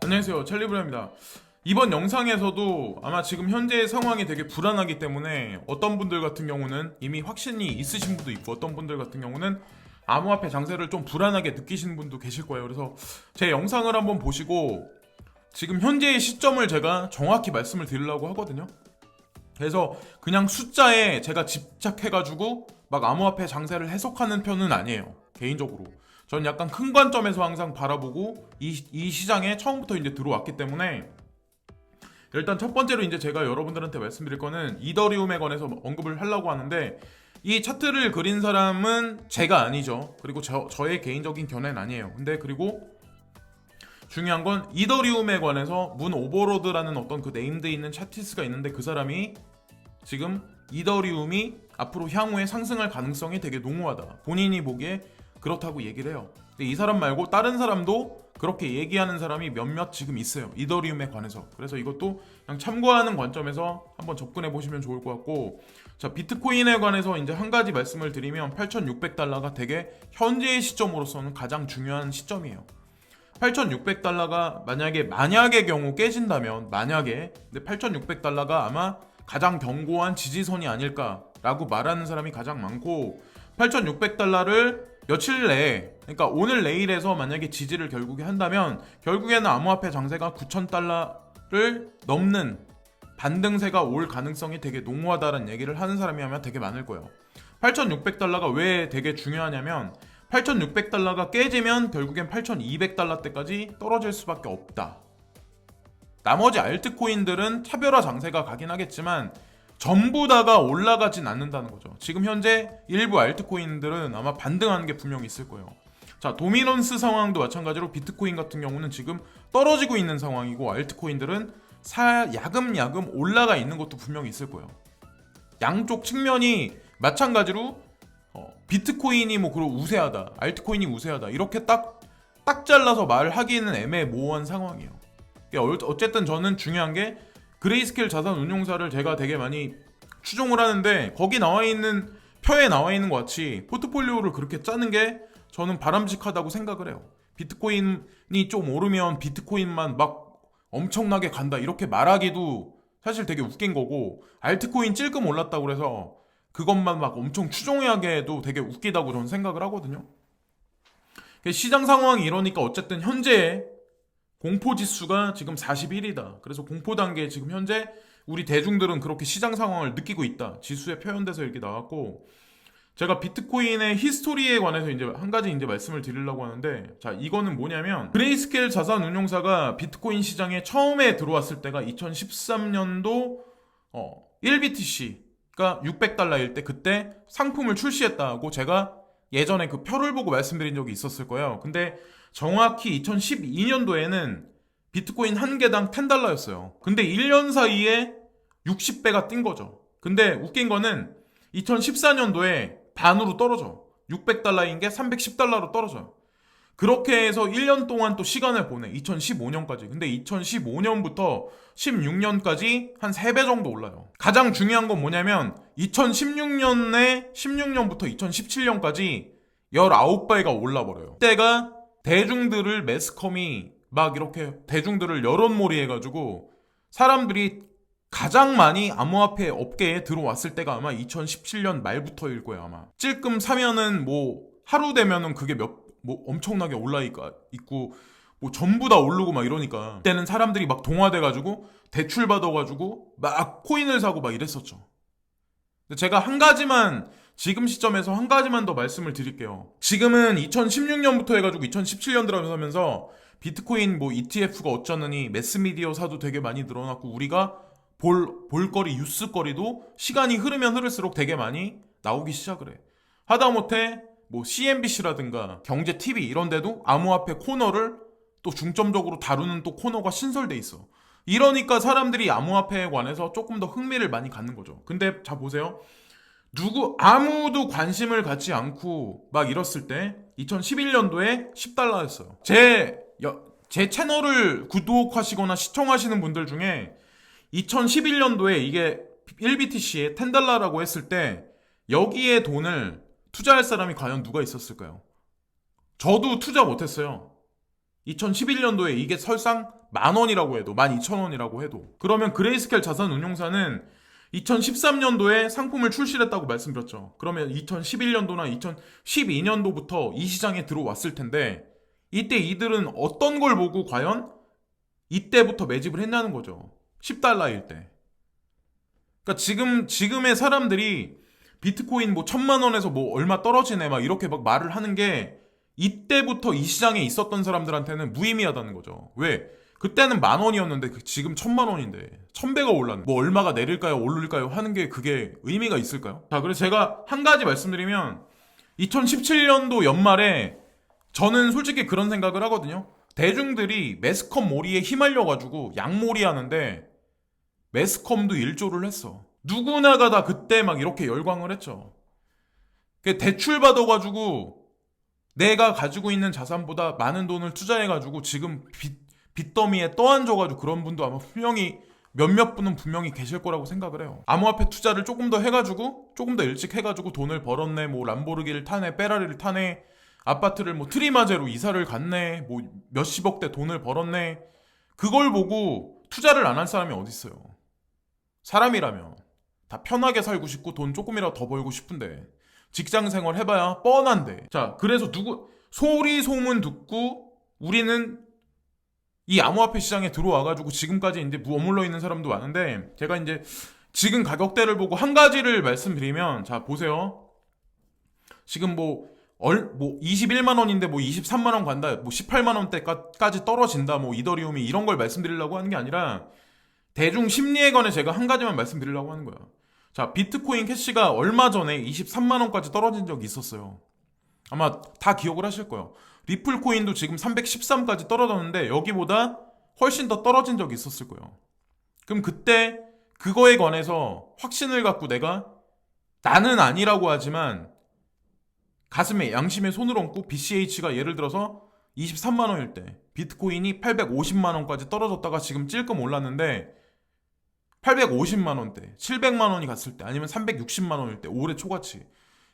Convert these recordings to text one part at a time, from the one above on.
안녕하세요, 찰리브라입니다. 이번 영상에서도 아마 지금 현재의 상황이 되게 불안하기 때문에 어떤 분들 같은 경우는 이미 확신이 있으신 분도 있고 어떤 분들 같은 경우는 암호화폐 장세를 좀 불안하게 느끼시는 분도 계실 거예요. 그래서 제 영상을 한번 보시고 지금 현재의 시점을 제가 정확히 말씀을 드리려고 하거든요. 그래서 그냥 숫자에 제가 집착해가지고 막 암호화폐 장세를 해석하는 편은 아니에요, 개인적으로. 전 약간 큰 관점에서 항상 바라보고 이 시장에 처음부터 이제 들어왔기 때문에, 일단 첫 번째로 이제 제가 여러분들한테 말씀드릴 거는 이더리움에 관해서 언급을 하려고 하는데, 이 차트를 그린 사람은 제가 아니죠. 그리고 저의 개인적인 견해는 아니에요. 근데 그리고 중요한 건 이더리움에 관해서 문 오버로드라는 어떤 그 네임드에 있는 차티스가 있는데, 그 사람이 지금 이더리움이 앞으로 향후에 상승할 가능성이 되게 농후하다, 본인이 보기에 그렇다고 얘기를 해요. 근데 이 사람 말고 다른 사람도 그렇게 얘기하는 사람이 몇몇 지금 있어요, 이더리움에 관해서. 그래서 이것도 그냥 참고하는 관점에서 한번 접근해 보시면 좋을 것 같고, 자, 비트코인에 관해서 이제 한 가지 말씀을 드리면 8,600달러가 되게 현재의 시점으로서는 가장 중요한 시점이에요. 8,600달러가 만약의 경우 깨진다면, 근데 8,600달러가 아마 가장 견고한 지지선이 아닐까라고 말하는 사람이 가장 많고, 8,600달러를 며칠 내에, 그러니까 오늘 내일에서 만약에 지지를 결국에 한다면 결국에는 암호화폐 장세가 9,000달러를 넘는 반등세가 올 가능성이 되게 농후하다는 얘기를 하는 사람이 아마 되게 많을 거예요. 8,600달러가 왜 되게 중요하냐면, 8,600달러가 깨지면 결국엔 8,200달러대까지 떨어질 수밖에 없다. 나머지 알트코인들은 차별화 장세가 가긴 하겠지만 전부 다가 올라가진 않는다는 거죠. 지금 현재 일부 알트코인들은 아마 반등하는 게 분명히 있을 거예요. 자, 도미넌스 상황도 마찬가지로 비트코인 같은 경우는 지금 떨어지고 있는 상황이고, 알트코인들은 야금야금 올라가 있는 것도 분명히 있을 거예요. 양쪽 측면이 마찬가지로 비트코인이 뭐 그런 우세하다, 알트코인이 우세하다, 이렇게 딱 잘라서 말하기는 애매모호한 상황이에요. 어쨌든 저는 중요한 게, 그레이스케일 자산운용사를 제가 되게 많이 추종을 하는데, 거기 표에 나와 있는 것 같이 포트폴리오를 그렇게 짜는 게 저는 바람직하다고 생각을 해요. 비트코인이 좀 오르면 비트코인만 막 엄청나게 간다 이렇게 말하기도 사실 되게 웃긴 거고, 알트코인 찔끔 올랐다고 그래서 그것만 막 엄청 추종하게도 되게 웃기다고 저는 생각을 하거든요. 시장 상황이 이러니까 어쨌든 현재 공포지수가 지금 41이다. 그래서 공포 단계에 지금 현재 우리 대중들은 그렇게 시장 상황을 느끼고 있다, 지수에 표현돼서 이렇게 나왔고, 제가 비트코인의 히스토리에 관해서 이제 한 가지 이제 말씀을 드리려고 하는데, 자, 이거는 뭐냐면, 그레이스케일 자산운용사가 비트코인 시장에 처음에 들어왔을 때가 2013년도 1BTC가 600달러일 때, 그때 상품을 출시했다고 제가 예전에 그 표를 보고 말씀드린 적이 있었을 거예요. 근데 정확히 2012년도에는 비트코인 한 개당 10달러였어요. 근데 1년 사이에 60배가 뛴 거죠. 근데 웃긴 거는 2014년도에 반으로 떨어져. 600달러인 게 310달러로 떨어져요. 그렇게 해서 1년 동안 또 시간을 보내. 2015년까지. 근데 2015년부터 16년까지 한 3배 정도 올라요. 가장 중요한 건 뭐냐면, 16년부터 2017년까지 19배가 올라버려요. 그때가 대중들을, 매스컴이 막 이렇게 대중들을 여론몰이 해가지고 사람들이 가장 많이 암호화폐 업계에 들어왔을 때가 아마 2017년 말부터일 거예요. 아마 찔끔 사면은 뭐 하루 되면은 그게 엄청나게 올라 있고 뭐 전부 다 오르고 막 이러니까, 그때는 사람들이 막 동화돼가지고 대출 받아가지고 막 코인을 사고 막 이랬었죠. 제가 지금 시점에서 한 가지만 더 말씀을 드릴게요. 지금은 2016년부터 해가지고 2017년 들어가면서 비트코인 뭐 ETF가 어쩌느니 매스미디어사도 되게 많이 늘어났고, 우리가 볼거리, 뉴스거리도 시간이 흐르면 흐를수록 되게 많이 나오기 시작을 해. 하다못해 뭐 CNBC라든가 경제TV 이런 데도 암호화폐 코너를 또 중점적으로 다루는 또 코너가 신설돼 있어. 이러니까 사람들이 암호화폐에 관해서 조금 더 흥미를 많이 갖는 거죠. 근데 자, 보세요. 아무도 관심을 갖지 않고 막 이랬을 때 2011년도에 10달러였어요. 제 채널을 구독하시거나 시청하시는 분들 중에 2011년도에 이게 1BTC에 10달러라고 했을 때 여기에 돈을 투자할 사람이 과연 누가 있었을까요? 저도 투자 못했어요. 2011년도에 이게 설상 10,000원이라고 해도 12,000원이라고 해도 그러면 그레이스켈 자산운용사는 2013년도에 상품을 출시했다고 말씀드렸죠. 그러면 2011년도나 2012년도부터 이 시장에 들어왔을 텐데 이때 이들은 어떤 걸 보고 과연 이때부터 매집을 했냐는 거죠. 10달러일 때. 그러니까 지금의 사람들이 비트코인 뭐 1,000만 원에서 뭐 얼마 떨어지네 막 이렇게 막 말을 하는 게 이때부터 이 시장에 있었던 사람들한테는 무의미하다는 거죠. 왜? 그때는 10,000원이었는데 지금 1,000만 원인데 1,100가 올랐네. 뭐 얼마가 내릴까요 오를까요 하는 게 그게 의미가 있을까요? 자, 그래서 제가 한 가지 말씀드리면 2017년도 연말에 저는 솔직히 그런 생각을 하거든요. 대중들이 매스컴 몰이에 휘말려가지고 양몰이 하는데 매스컴도 일조를 했어. 누구나가 다 그때 막 이렇게 열광을 했죠. 대출 받아가지고 내가 가지고 있는 자산보다 많은 돈을 투자해가지고 지금 빚더미에 떠앉아가지고 그런 분도 아마 분명히 몇몇 분은 분명히 계실 거라고 생각을 해요. 암호화폐 투자를 조금 더 해가지고 조금 더 일찍 해가지고 돈을 벌었네. 뭐 람보르기를 타네, 페라리를 타네, 아파트를 뭐 트리마제로 이사를 갔네, 뭐 몇십억대 돈을 벌었네. 그걸 보고 투자를 안 한 사람이 어디 있어요? 사람이라면 다 편하게 살고 싶고 돈 조금이라도 더 벌고 싶은데 직장 생활 해봐야 뻔한데. 자, 그래서 소리 소문 듣고 우리는 이 암호화폐 시장에 들어와가지고 지금까지 이제 머물러 있는 사람도 많은데, 제가 이제 지금 가격대를 보고 한 가지를 말씀드리면, 자, 보세요. 지금 뭐 21만원인데 뭐 23만원 간다, 뭐 18만원대까지 떨어진다, 뭐 이더리움이, 이런 걸 말씀드리려고 하는 게 아니라 대중 심리에 관해 제가 한 가지만 말씀드리려고 하는 거야. 자, 비트코인 캐시가 얼마 전에 23만원까지 떨어진 적이 있었어요. 아마 다 기억을 하실 거예요. 리플 코인도 지금 313까지 떨어졌는데 여기보다 훨씬 더 떨어진 적이 있었을 거예요. 그럼 그때 그거에 관해서 확신을 갖고 내가, 나는 아니라고 하지만 가슴에 양심에 손을 얹고, BCH가 예를 들어서 23만원일 때 비트코인이 850만원까지 떨어졌다가 지금 찔끔 올랐는데 850만원대, 700만원이 갔을 때, 아니면 360만원일 때, 올해 초같이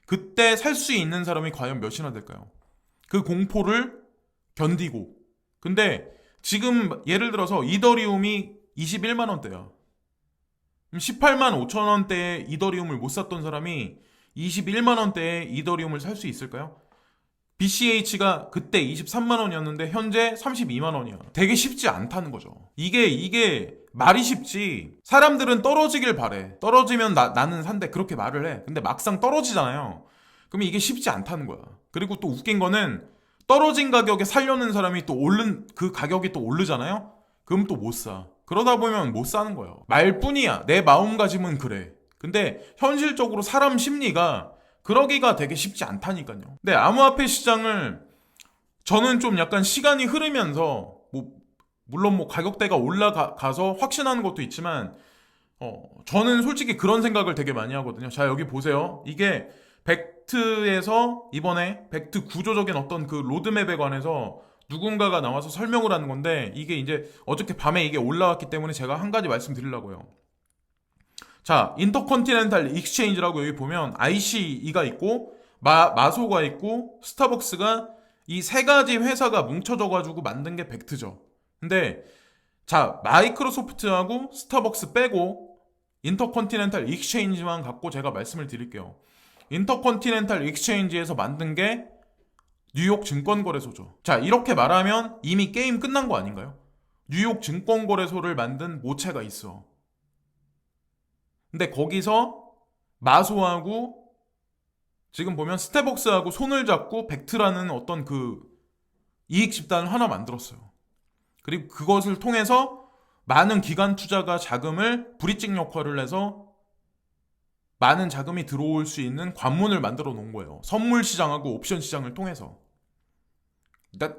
그때 살 수 있는 사람이 과연 몇이나 될까요? 그 공포를 견디고. 근데 지금 예를 들어서 이더리움이 21만원대야. 18만 5천원대에 이더리움을 못 샀던 사람이 21만원대에 이더리움을 살 수 있을까요? BCH가 그때 23만원이었는데 현재 32만원이야. 되게 쉽지 않다는 거죠. 이게 말이 쉽지, 사람들은 떨어지길 바래. 떨어지면 나는 산대, 그렇게 말을 해. 근데 막상 떨어지잖아요. 그러면 이게 쉽지 않다는 거야. 그리고 또 웃긴 거는 떨어진 가격에 살려는 사람이 또 그 가격이 또 오르잖아요. 그럼 또 못 사. 그러다 보면 못 사는 거예요. 말뿐이야. 내 마음가짐은 그래. 근데 현실적으로 사람 심리가 그러기가 되게 쉽지 않다니까요. 근데 암호화폐 시장을 저는 좀 약간 시간이 흐르면서, 물론 뭐 가격대가 올라가서 확신하는 것도 있지만, 저는 솔직히 그런 생각을 되게 많이 하거든요. 자, 여기 보세요. 이게 벡트에서 이번에 벡트 구조적인 어떤 그 로드맵에 관해서 누군가가 나와서 설명을 하는 건데, 이게 이제 어저께 밤에 이게 올라왔기 때문에 제가 한 가지 말씀드리려고요. 자, 인터컨티넨탈 익스체인지라고 여기 보면 ICE가 있고 마소가 있고 스타벅스가, 이 세 가지 회사가 뭉쳐져가지고 만든 게 벡트죠. 근데 자, 마이크로소프트하고 스타벅스 빼고 인터컨티넨탈 익스체인지만 갖고 제가 말씀을 드릴게요. 인터컨티넨탈 익스체인지에서 만든 게 뉴욕 증권거래소죠. 자, 이렇게 말하면 이미 게임 끝난 거 아닌가요? 뉴욕 증권거래소를 만든 모체가 있어. 근데 거기서 마소하고 지금 보면 스타벅스하고 손을 잡고 벡트라는 어떤 그 이익 집단을 하나 만들었어요. 그리고 그것을 통해서 많은 기관 투자가 자금을 브리징 역할을 해서 많은 자금이 들어올 수 있는 관문을 만들어 놓은 거예요. 선물 시장하고 옵션 시장을 통해서.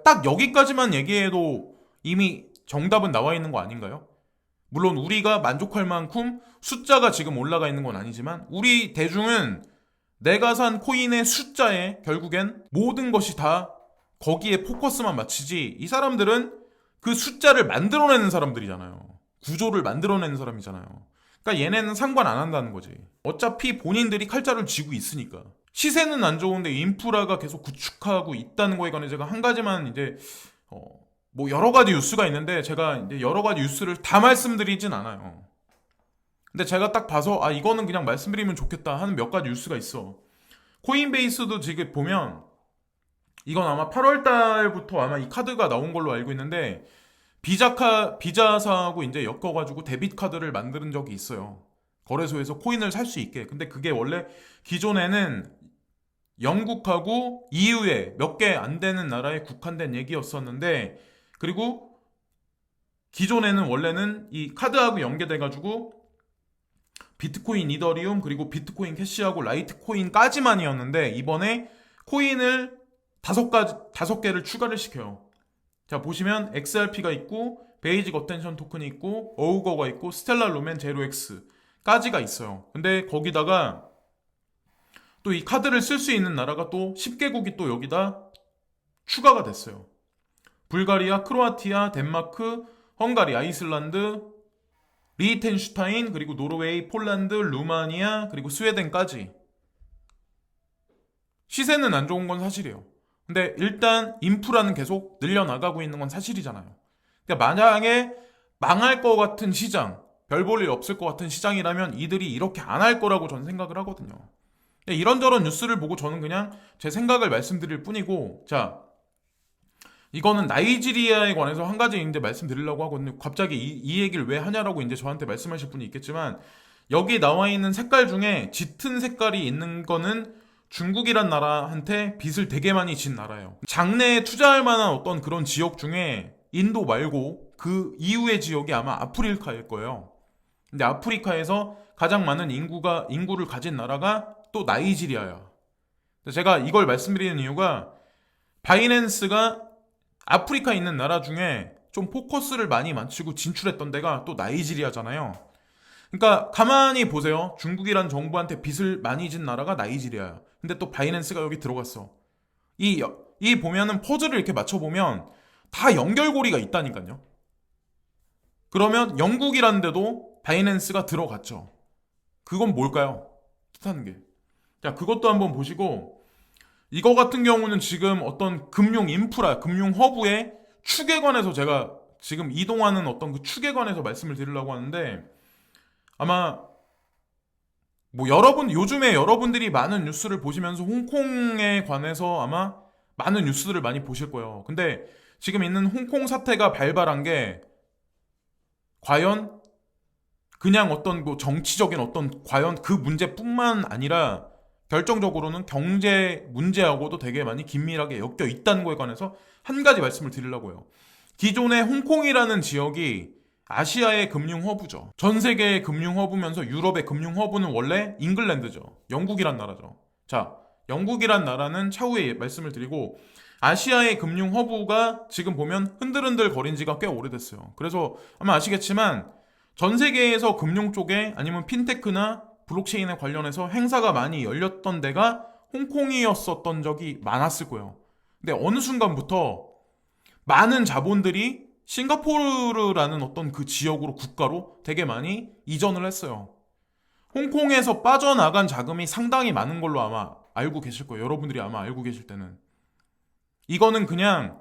딱 여기까지만 얘기해도 이미 정답은 나와 있는 거 아닌가요? 물론 우리가 만족할 만큼 숫자가 지금 올라가 있는 건 아니지만, 우리 대중은 내가 산 코인의 숫자에 결국엔 모든 것이 다 거기에 포커스만 맞추지, 이 사람들은 그 숫자를 만들어내는 사람들이잖아요. 구조를 만들어내는 사람이잖아요. 그러니까 얘네는 상관 안 한다는 거지. 어차피 본인들이 칼자를 쥐고 있으니까. 시세는 안 좋은데 인프라가 계속 구축하고 있다는 거에 관해 제가 한 가지만 이제 뭐 여러 가지 뉴스가 있는데 제가 이제 여러 가지 뉴스를 다 말씀드리진 않아요. 근데 제가 딱 봐서 이거는 그냥 말씀드리면 좋겠다 하는 몇 가지 뉴스가 있어. 코인베이스도 지금 보면 이건 아마 8월 달부터 아마 이 카드가 나온 걸로 알고 있는데 비자사하고 이제 엮어가지고 데빗 카드를 만드는 적이 있어요. 거래소에서 코인을 살 수 있게. 근데 그게 원래 기존에는 영국하고 EU에 몇 개 안 되는 나라에 국한된 얘기였었는데, 그리고 기존에는 원래는 이 카드하고 연계돼가지고 비트코인, 이더리움, 그리고 비트코인 캐시하고 라이트코인까지만이었는데, 이번에 코인을 다섯 개를 추가를 시켜요. 자, 보시면 XRP가 있고, 베이직 어텐션 토큰이 있고, 어우거가 있고, 스텔라 루멘 제로엑스까지가 있어요. 근데 거기다가 또 이 카드를 쓸 수 있는 나라가 또 10개국이 또 여기다 추가가 됐어요. 불가리아, 크로아티아, 덴마크, 헝가리, 아이슬란드, 리히텐슈타인, 그리고 노르웨이, 폴란드, 루마니아, 그리고 스웨덴까지. 시세는 안 좋은 건 사실이에요. 근데 일단 인프라는 계속 늘려나가고 있는 건 사실이잖아요. 그러니까 만약에 망할 것 같은 시장, 별 볼 일 없을 것 같은 시장이라면 이들이 이렇게 안 할 거라고 저는 생각을 하거든요. 이런저런 뉴스를 보고 저는 그냥 제 생각을 말씀드릴 뿐이고, 자, 이거는 나이지리아에 관해서 한 가지 이제 말씀드리려고 하거든요. 갑자기 이 얘기를 왜 하냐라고 이제 저한테 말씀하실 분이 있겠지만, 여기 나와 있는 색깔 중에 짙은 색깔이 있는 거는 중국이란 나라한테 빚을 되게 많이 진 나라예요. 장래에 투자할 만한 어떤 그런 지역 중에 인도 말고 그 이후의 지역이 아마 아프리카일 거예요. 근데 아프리카에서 가장 많은 인구를 가진 나라가 또 나이지리아야. 제가 이걸 말씀드리는 이유가 바이낸스가 아프리카에 있는 나라 중에 좀 포커스를 많이 맞추고 진출했던 데가 또 나이지리아잖아요. 그러니까 가만히 보세요. 중국이란 정부한테 빚을 많이 진 나라가 나이지리아야. 근데 또 바이낸스가 여기 들어갔어. 이 보면은 퍼즐을 이렇게 맞춰보면 다 연결고리가 있다니까요. 그러면 영국이라는 데도 바이낸스가 들어갔죠. 그건 뭘까요? 뜻하는 게. 자, 그것도 한번 보시고, 이거 같은 경우는 지금 어떤 금융 인프라, 금융 허브의 축에 관해서 제가 지금 이동하는 어떤 그 축에 관해서 말씀을 드리려고 하는데, 아마 뭐 요즘에 여러분들이 많은 뉴스를 보시면서 홍콩에 관해서 아마 많은 뉴스들을 많이 보실 거예요. 근데 지금 있는 홍콩 사태가 발발한 게 과연 그냥 어떤 뭐 정치적인 어떤 과연 그 문제뿐만 아니라 결정적으로는 경제 문제하고도 되게 많이 긴밀하게 엮여 있다는 거에 관해서 한 가지 말씀을 드리려고 해요. 기존의 홍콩이라는 지역이 아시아의 금융 허브죠. 전 세계의 금융 허브면서 유럽의 금융 허브는 원래 잉글랜드죠. 영국이란 나라죠. 자, 영국이란 나라는 차후에 말씀을 드리고, 아시아의 금융 허브가 지금 보면 흔들흔들 거린 지가 꽤 오래됐어요. 그래서 아마 아시겠지만 전 세계에서 금융 쪽에 아니면 핀테크나 블록체인에 관련해서 행사가 많이 열렸던 데가 홍콩이었었던 적이 많았을 거예요. 근데 어느 순간부터 많은 자본들이 싱가포르라는 어떤 그 지역으로 국가로 되게 많이 이전을 했어요. 홍콩에서 빠져나간 자금이 상당히 많은 걸로 아마 알고 계실 거예요. 여러분들이 아마 알고 계실 때는. 이거는 그냥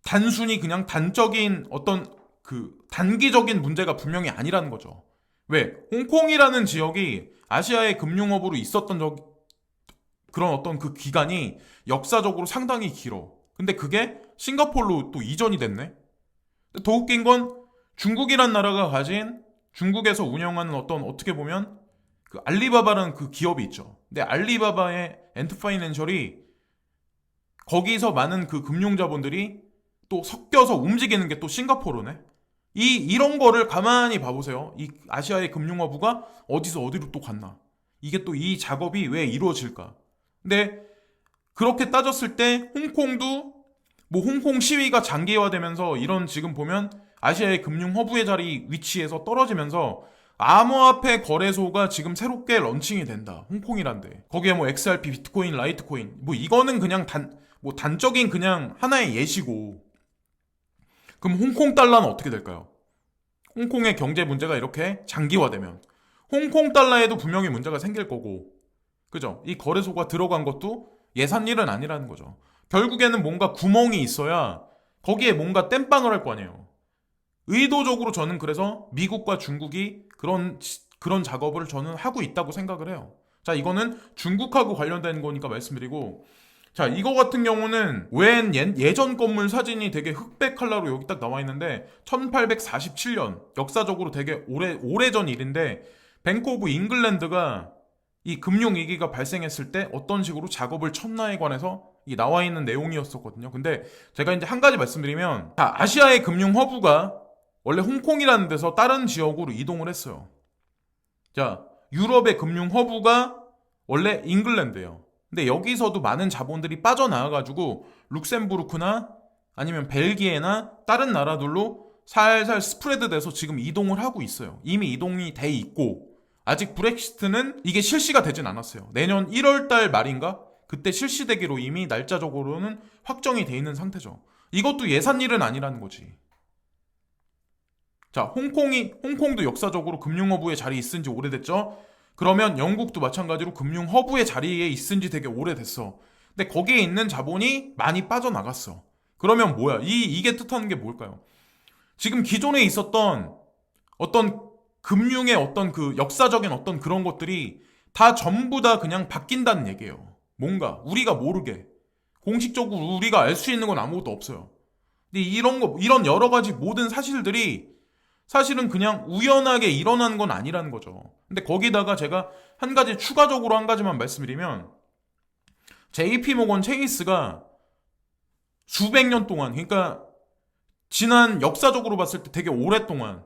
단순히 그냥 단적인 어떤 그 단기적인 문제가 분명히 아니라는 거죠. 왜? 홍콩이라는 지역이 아시아의 금융허브로 있었던 그런 어떤 그 기간이 역사적으로 상당히 길어. 근데 그게 싱가포르로 또 이전이 됐네? 더 웃긴 건 중국이란 나라가 가진 중국에서 운영하는 어떤 어떻게 보면 그 알리바바라는 그 기업이 있죠. 근데 알리바바의 엔트파이낸셜이 거기서 많은 그 금융자본들이 또 섞여서 움직이는 게 또 싱가포르네? 이런 거를 가만히 봐보세요. 이 아시아의 금융허브가 어디서 어디로 또 갔나? 이게 또 이 작업이 왜 이루어질까? 근데 그렇게 따졌을 때 홍콩도 뭐 홍콩 시위가 장기화되면서 이런 지금 보면 아시아의 금융허브의 자리 위치에서 떨어지면서 암호화폐 거래소가 지금 새롭게 런칭이 된다. 홍콩이란데. 거기에 뭐 XRP, 비트코인, 라이트코인. 뭐 이거는 그냥 단적인 그냥 하나의 예시고. 그럼 홍콩 달러는 어떻게 될까요? 홍콩의 경제 문제가 이렇게 장기화되면 홍콩 달러에도 분명히 문제가 생길 거고, 그죠? 이 거래소가 들어간 것도 예산 일은 아니라는 거죠. 결국에는 뭔가 구멍이 있어야 거기에 뭔가 땜빵을 할 거 아니에요. 의도적으로 저는 그래서 미국과 중국이 그런 작업을 저는 하고 있다고 생각을 해요. 자, 이거는 중국하고 관련된 거니까 말씀드리고, 자, 이거 같은 경우는 웬 예전 건물 사진이 되게 흑백 컬러로 여기 딱 나와 있는데 1847년 역사적으로 되게 오래전 일인데, 뱅크 오브 잉글랜드가 이 금융위기가 발생했을 때 어떤 식으로 작업을 쳤나에 관해서 이 나와 있는 내용이었었거든요. 근데 제가 이제 한 가지 말씀드리면, 아시아의 금융 허브가 원래 홍콩이라는 데서 다른 지역으로 이동을 했어요. 자, 유럽의 금융 허브가 원래 잉글랜드예요. 근데 여기서도 많은 자본들이 빠져나와가지고 룩셈부르크나 아니면 벨기에나 다른 나라들로 살살 스프레드 돼서 지금 이동을 하고 있어요. 이미 이동이 돼 있고, 아직 브렉시트는 이게 실시가 되진 않았어요. 내년 1월달 말인가? 그때 실시되기로 이미 날짜적으로는 확정이 돼 있는 상태죠. 이것도 예산일은 아니라는 거지. 자, 홍콩도 역사적으로 금융허브의 자리에 있은 지 오래됐죠? 그러면 영국도 마찬가지로 금융허브의 자리에 있은 지 되게 오래됐어. 근데 거기에 있는 자본이 많이 빠져나갔어. 그러면 뭐야? 이게 뜻하는 게 뭘까요? 지금 기존에 있었던 어떤 금융의 어떤 그 역사적인 어떤 그런 것들이 다 전부 다 그냥 바뀐다는 얘기예요. 뭔가 우리가 모르게 공식적으로 우리가 알 수 있는 건 아무것도 없어요. 근데 이런 여러 가지 모든 사실들이 사실은 그냥 우연하게 일어난 건 아니라는 거죠. 근데 거기다가 제가 한 가지 추가적으로 한 가지만 말씀드리면, JP모건 체이스가 수백 년 동안, 그러니까 지난 역사적으로 봤을 때 되게 오랫동안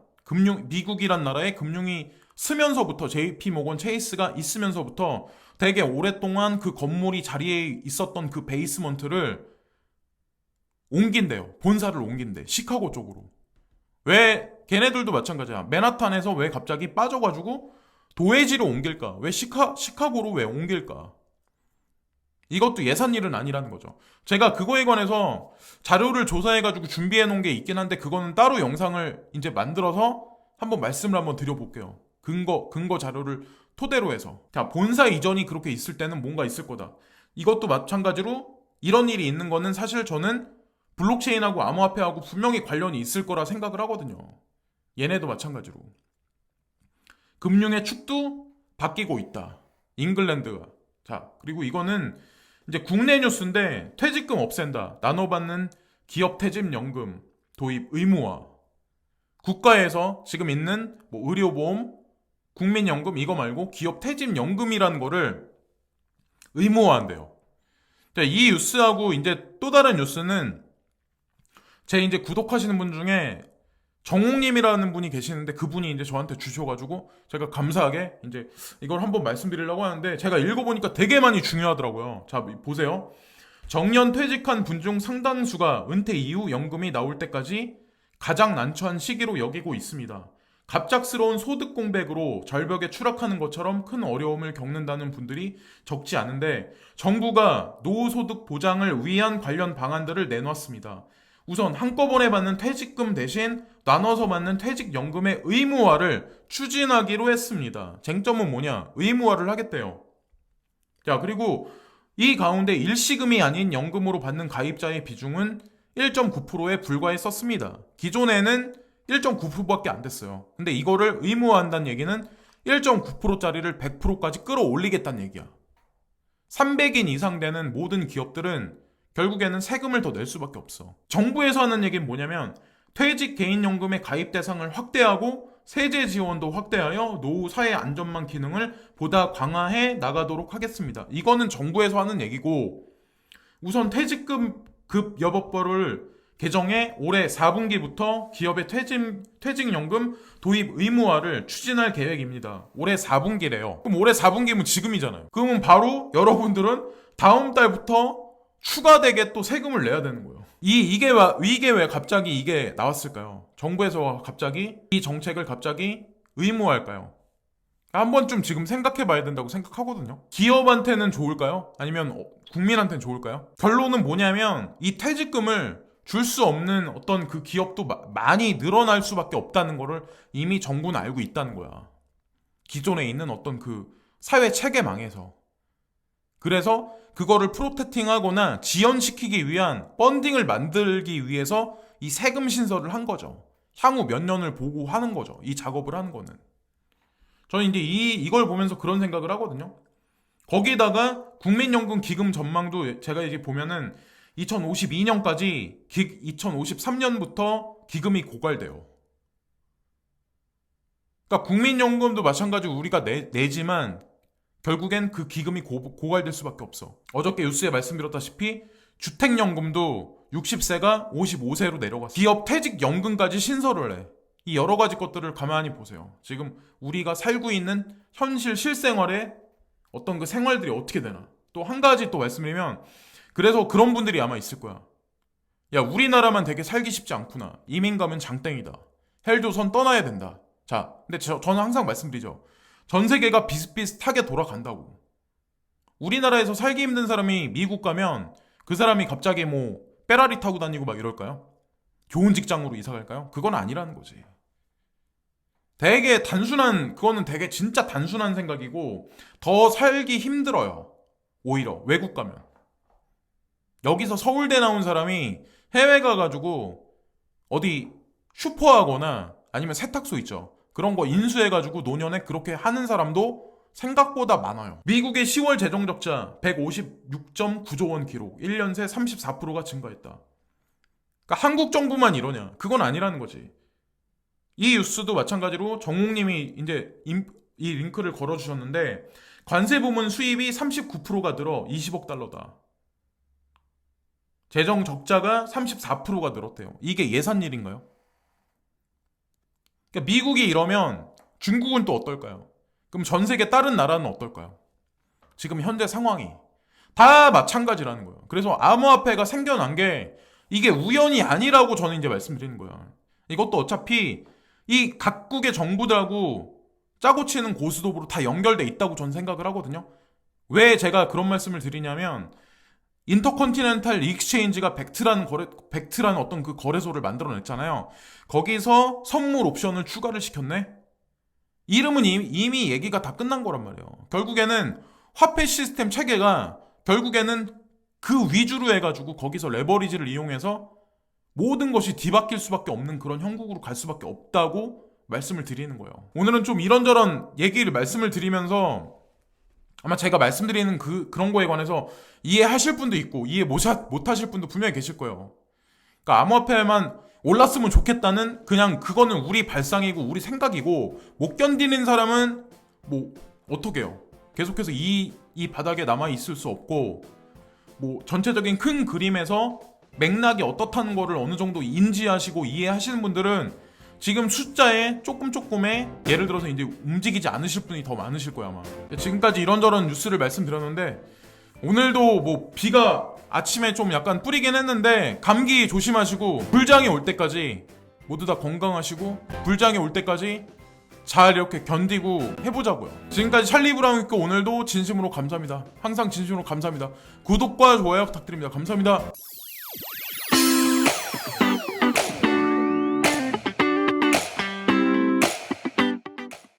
미국이란 나라의 금융이 쓰면서부터, JP모건 체이스가 있으면서부터 되게 오랫동안 그 건물이 자리에 있었던 그 베이스먼트를 옮긴대요. 본사를 옮긴대. 시카고 쪽으로. 왜 걔네들도 마찬가지야. 맨하탄에서 왜 갑자기 빠져가지고 도회지로 옮길까? 왜 시카고로 왜 옮길까? 이것도 예산일은 아니라는 거죠. 제가 그거에 관해서 자료를 조사해가지고 준비해 놓은 게 있긴 한데, 그거는 따로 영상을 이제 만들어서 한번 말씀을 한번 드려볼게요. 근거 자료를 토대로 해서. 자, 본사 이전이 그렇게 있을 때는 뭔가 있을 거다. 이것도 마찬가지로 이런 일이 있는 거는 사실 저는 블록체인하고 암호화폐하고 분명히 관련이 있을 거라 생각을 하거든요. 얘네도 마찬가지로. 금융의 축도 바뀌고 있다. 잉글랜드가. 자, 그리고 이거는 이제 국내 뉴스인데, 퇴직금 없앤다. 나눠받는 기업 퇴직연금 도입 의무화. 국가에서 지금 있는 뭐 의료보험, 국민연금 이거 말고 기업 퇴직연금이라는 거를 의무화한대요. 자, 이 뉴스하고 이제 또 다른 뉴스는, 제 이제 구독하시는 분 중에 정욱님이라는 분이 계시는데, 그분이 이제 저한테 주셔가지고 제가 감사하게 이제 이걸 한번 말씀드리려고 하는데, 제가 읽어보니까 되게 많이 중요하더라고요. 자, 보세요. 정년 퇴직한 분 중 상당수가 은퇴 이후 연금이 나올 때까지 가장 난처한 시기로 여기고 있습니다. 갑작스러운 소득 공백으로 절벽에 추락하는 것처럼 큰 어려움을 겪는다는 분들이 적지 않은데, 정부가 노후소득 보장을 위한 관련 방안들을 내놓았습니다. 우선 한꺼번에 받는 퇴직금 대신 나눠서 받는 퇴직연금의 의무화를 추진하기로 했습니다. 쟁점은 뭐냐? 의무화를 하겠대요. 자, 그리고 이 가운데 일시금이 아닌 연금으로 받는 가입자의 비중은 1.9%에 불과했었습니다. 기존에는 1.9%밖에 안 됐어요. 근데 이거를 의무화한다는 얘기는 1.9%짜리를 100%까지 끌어올리겠다는 얘기야. 300인 이상 되는 모든 기업들은 결국에는 세금을 더 낼 수밖에 없어. 정부에서 하는 얘기는 뭐냐면, 퇴직 개인연금의 가입 대상을 확대하고 세제 지원도 확대하여 노후 사회 안전망 기능을 보다 강화해 나가도록 하겠습니다. 이거는 정부에서 하는 얘기고, 우선 퇴직금 급 여법법을 개정해 올해 4분기부터 기업의 퇴직연금 도입 의무화를 추진할 계획입니다. 올해 4분기래요. 그럼 올해 4분기면 지금이잖아요. 그러면 바로 여러분들은 다음 달부터 추가되게 또 세금을 내야 되는 거예요. 이게 왜 갑자기 이게 나왔을까요? 정부에서 갑자기 이 정책을 갑자기 의무화할까요? 한번 좀 지금 생각해 봐야 된다고 생각하거든요. 기업한테는 좋을까요? 아니면 국민한테는 좋을까요? 결론은 뭐냐면, 이 퇴직금을 줄 수 없는 어떤 그 기업도 많이 늘어날 수밖에 없다는 거를 이미 정부는 알고 있다는 거야. 기존에 있는 어떤 그 사회 체계망에서. 그래서 그거를 프로테팅하거나 지연시키기 위한 펀딩을 만들기 위해서 이 세금 신설을 한 거죠. 향후 몇 년을 보고 하는 거죠. 이 작업을 하는 거는. 저는 이제 이걸 보면서 그런 생각을 하거든요. 거기다가 국민연금 기금 전망도 제가 이제 보면은 2052년까지 2053년부터 기금이 고갈돼요. 그러니까 국민연금도 마찬가지로 우리가 내지만 결국엔 그 기금이 고갈될 수밖에 없어. 어저께 뉴스에 말씀드렸다시피 주택연금도 60세가 55세로 내려갔어. 기업 퇴직연금까지 신설을 해. 이 여러 가지 것들을 가만히 보세요. 지금 우리가 살고 있는 현실 실생활에 어떤 그 생활들이 어떻게 되나. 또 한 가지 또 말씀드리면, 그래서 그런 분들이 아마 있을 거야. 야, 우리나라만 되게 살기 쉽지 않구나. 이민 가면 장땡이다. 헬조선 떠나야 된다. 자, 근데 저는 항상 말씀드리죠. 전 세계가 비슷비슷하게 돌아간다고. 우리나라에서 살기 힘든 사람이 미국 가면 그 사람이 갑자기 뭐 페라리 타고 다니고 막 이럴까요? 좋은 직장으로 이사 갈까요? 그건 아니라는 거지. 되게 단순한, 그거는 되게 진짜 단순한 생각이고 더 살기 힘들어요. 오히려 외국 가면. 여기서 서울대 나온 사람이 해외 가가지고 어디 슈퍼하거나 아니면 세탁소 있죠. 그런 거 인수해가지고 노년에 그렇게 하는 사람도 생각보다 많아요. 미국의 10월 재정적자 156.9조 원 기록, 1년 새 34%가 증가했다. 그러니까 한국 정부만 이러냐? 그건 아니라는 거지. 이 뉴스도 마찬가지로 정욱님이 이제 이 링크를 걸어주셨는데, 관세 부문 수입이 39%가 늘어 20억 달러다. 재정 적자가 34%가 늘었대요. 이게 예산일인가요? 그러니까 미국이 이러면 중국은 또 어떨까요? 그럼 전 세계 다른 나라는 어떨까요? 지금 현재 상황이 다 마찬가지라는 거예요. 그래서 암호화폐가 생겨난 게 이게 우연이 아니라고 저는 이제 말씀드리는 거예요. 이것도 어차피 이 각국의 정부들하고 짜고 치는 고스톱으로 다 연결돼 있다고 저는 생각을 하거든요. 왜 제가 그런 말씀을 드리냐면, 인터컨티넨탈 익스체인지가 벡트라는 어떤 그 거래소를 만들어냈잖아요. 거기서 선물 옵션을 추가를 시켰네. 이름은 이미 얘기가 다 끝난 거란 말이에요. 결국에는 화폐 시스템 체계가 결국에는 그 위주로 해가지고 거기서 레버리지를 이용해서 모든 것이 뒤바뀔 수밖에 없는 그런 형국으로 갈 수밖에 없다고 말씀을 드리는 거예요. 오늘은 좀 이런저런 얘기를 말씀을 드리면서 아마 제가 말씀드리는 그런 거에 관해서 이해하실 분도 있고 이해 못하실 분도 분명히 계실 거예요. 그러니까 암호화폐만 올랐으면 좋겠다는, 그냥 그거는 우리 발상이고 우리 생각이고, 못 견디는 사람은 뭐 어떻게 해요? 계속해서 이 바닥에 남아 있을 수 없고, 뭐 전체적인 큰 그림에서 맥락이 어떻다는 거를 어느 정도 인지하시고 이해하시는 분들은 지금 숫자에 조금에 예를 들어서 이제 움직이지 않으실 분이 더 많으실 거야 아마. 지금까지 이런저런 뉴스를 말씀드렸는데, 오늘도 뭐 비가 아침에 좀 약간 뿌리긴 했는데 감기 조심하시고, 불장이 올 때까지 모두 다 건강하시고 불장이 올 때까지 잘 이렇게 견디고 해보자고요. 지금까지 찰리 브라운이고, 오늘도 진심으로 감사합니다. 항상 진심으로 감사합니다. 구독과 좋아요 부탁드립니다. 감사합니다.